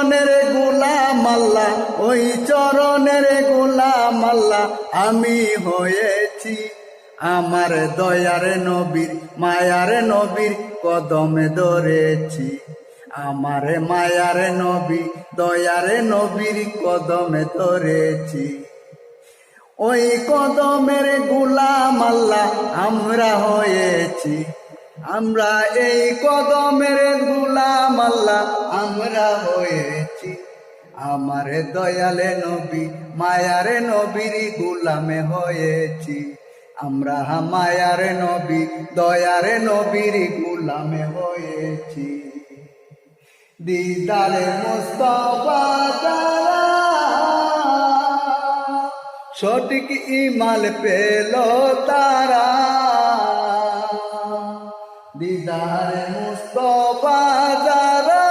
চরণের গোলাম আল্লাহ, ওই চরণের গোলাম আল্লাহ আমি হয়েছি। আমার দয়ার নবীর মায়ার নবীর কদমে ধরেছি। আমার মায়ার নবী দয়ার নবীর কদমে ধরেছি। ওই কদমের গোলাম আল্লাহ আমরা হয়েছি। আমরা এই কদমের গোলাম আল্লাহ আমরা হয়েছি। আমার দয়ালে নবী মায়ার নবীর গোলামে হয়েছি। আমরা মায়ার নবী দয়ার নবীর গোলামে হয়েছি। দিদারে মুস্তাফা যারা সঠিক ইমাল পেল তারা। দিদারে মুস্তাফা যারা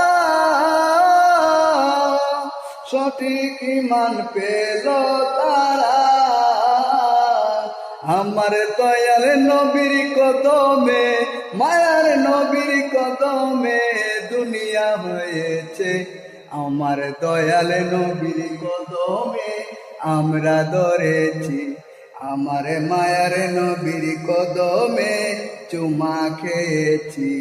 সঠিক ইমান পেল তারা। আমার দয়াল নবীর কদমে মায়ার নবীর কদমে দুনিয়া হয়েছে। আমার দয়াল নবীর কদমে আমরা ধরেছি। আমার মায়ার নবীর কদমে চুমা খেয়েছি।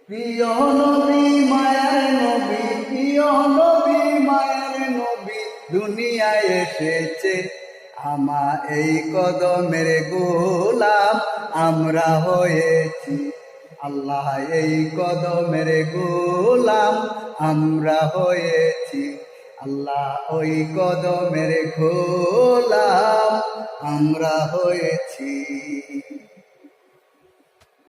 প্রিয় নবী মায়ার নবী, প্রিয় নবী মায়ার নবী দুনিয়ায় এসেছে। আমার এই কদমের গোলাম আমরা হয়েছি। আল্লাহ এই কদমের গোলাম আমরা হয়েছি। আল্লাহ ওই কদমের গোলাম আমরা হয়েছি।